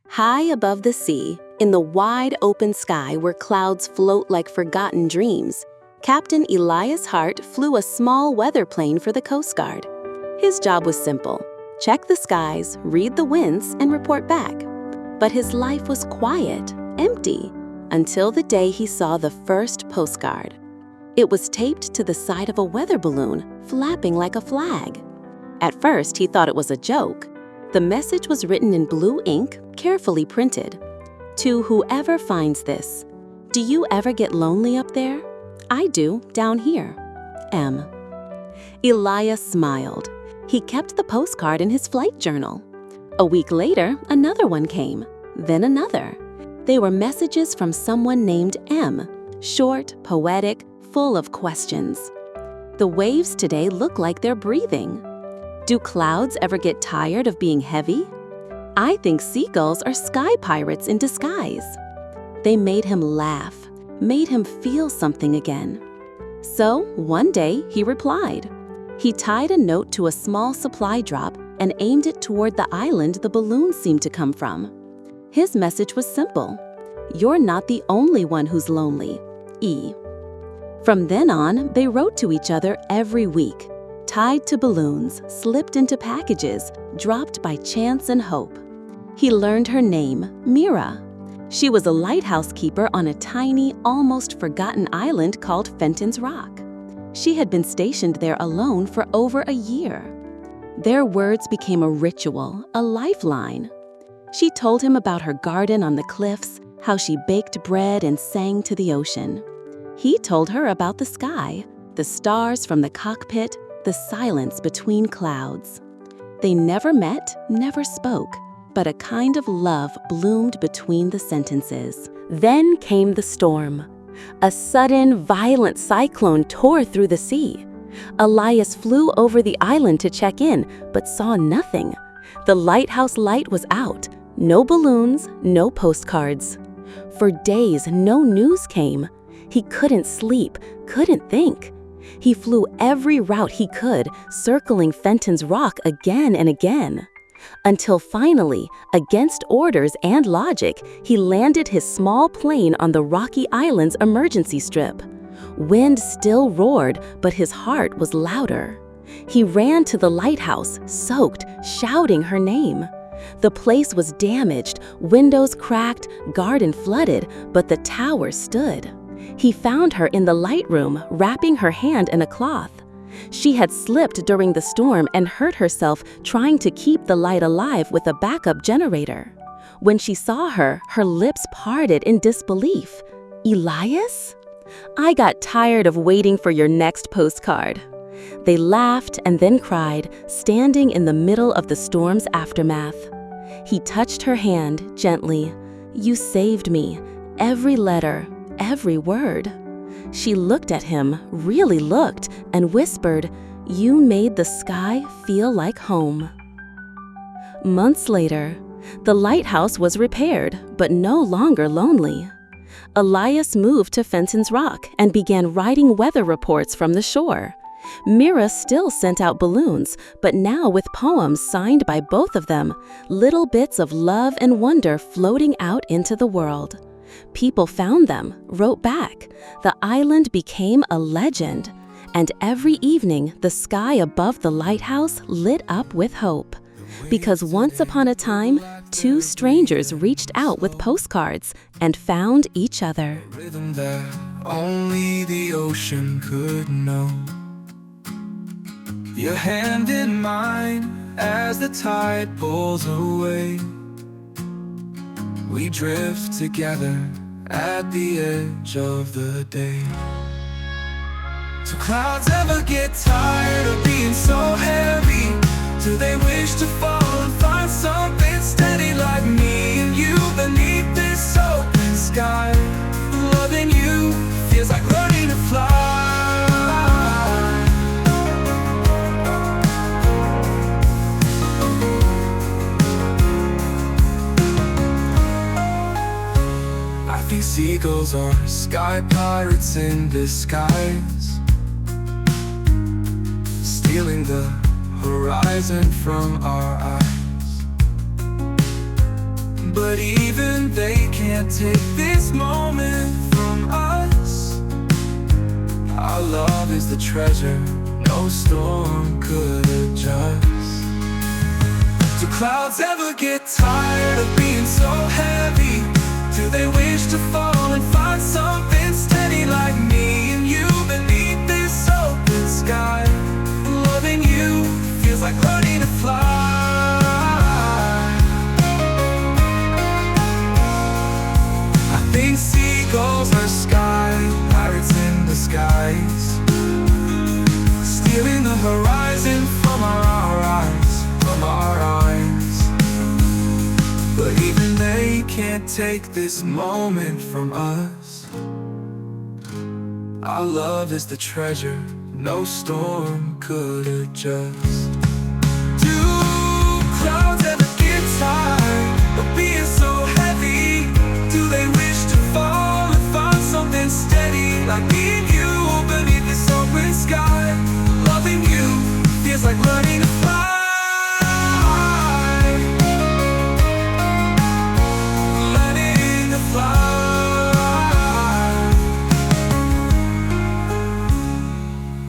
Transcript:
High above the sea, in the wide open sky where clouds float like forgotten dreams, Captain Elias Hart flew a small weather plane for the Coast Guard. His job was simple: check the skies, read the winds, and report back. But his life was quiet, empty, until the day he saw the first postcard. It was taped to the side of a weather balloon, flapping like a flag. At first, he thought it was a joke. The message was written in blue ink, carefully printed. To whoever finds this, do you ever get lonely up there? I do, down here. M. Elias smiled. He kept the postcard in his flight journal. A week later, another one came, then another. They were messages from someone named M, short, poetic, full of questions. The waves today look like they're breathing. Do clouds ever get tired of being heavy? I think seagulls are sky pirates in disguise. They made him laugh, made him feel something again. So, one day, he replied. He tied a note to a small supply drop and aimed it toward the island the balloon seemed to come from. His message was simple: you're not the only one who's lonely. E. From then on, they wrote to each other every week, tied to balloons, slipped into packages, dropped by chance and hope. He learned her name, Mira. She was a lighthouse keeper on a tiny, almost forgotten island called Fenton's Rock. She had been stationed there alone for over a year. Their words became a ritual, a lifeline. She told him about her garden on the cliffs, how she baked bread and sang to the ocean. He told her about the sky, the stars from the cockpit, the silence between clouds. They never met, never spoke, but a kind of love bloomed between the sentences. Then came the storm. A sudden, violent cyclone tore through the sea. Elias flew over the island to check in, but saw nothing. The lighthouse light was out. No balloons, no postcards. For days, no news came. He couldn't sleep, couldn't think. He flew every route he could, circling Fenton's Rock again and again. Until finally, against orders and logic, he landed his small plane on the rocky island's emergency strip. Wind still roared, but his heart was louder. He ran to the lighthouse, soaked, shouting her name. The place was damaged, windows cracked, garden flooded, but the tower stood. He found her in the light room, wrapping her hand in a cloth. She had slipped during the storm and hurt herself trying to keep the light alive with a backup generator. When she saw her, her lips parted in disbelief. "Elias? I got tired of waiting for your next postcard." They laughed and then cried, standing in the middle of the storm's aftermath. He touched her hand gently. "You saved me. Every letter, every word." She looked at him, really looked, and whispered, "You made the sky feel like home." Months later, the lighthouse was repaired, but no longer lonely. Elias moved to Fenton's Rock and began writing weather reports from the shore. Mira still sent out balloons, but now with poems signed by both of them, little bits of love and wonder floating out into the world. People found them, wrote back. The island became a legend, and every evening the sky above the lighthouse lit up with hope. Because once upon a time, two strangers reached out with postcards and found each other. A rhythm that only the ocean could know. Your hand in mine as the tide pulls away. We drift together at the edge of the day. Do clouds ever get tired of being so heavy? Do they wish to fall and find something steady like me and you beneath this open sky? Loving you feels like learning to fly. Seagulls are sky pirates in disguise, stealing the horizon from our eyes. But even they can't take this moment from us. Our love is the treasure no storm could adjust. Do clouds ever get tired of being so heavy? Do they wish to fall and find something steady like me and you beneath this open sky? Loving you feels like learning to fly. I think seagulls are sky pirates in disguise, stealing the horizon from our eyes, from our eyes. But even they can't take this moment from us. Our love is the treasure no storm could adjust. Do clouds ever get tired of being so heavy? Do they wish to fall and find something steady like me and you beneath this open sky? Loving you feels like learning to fly.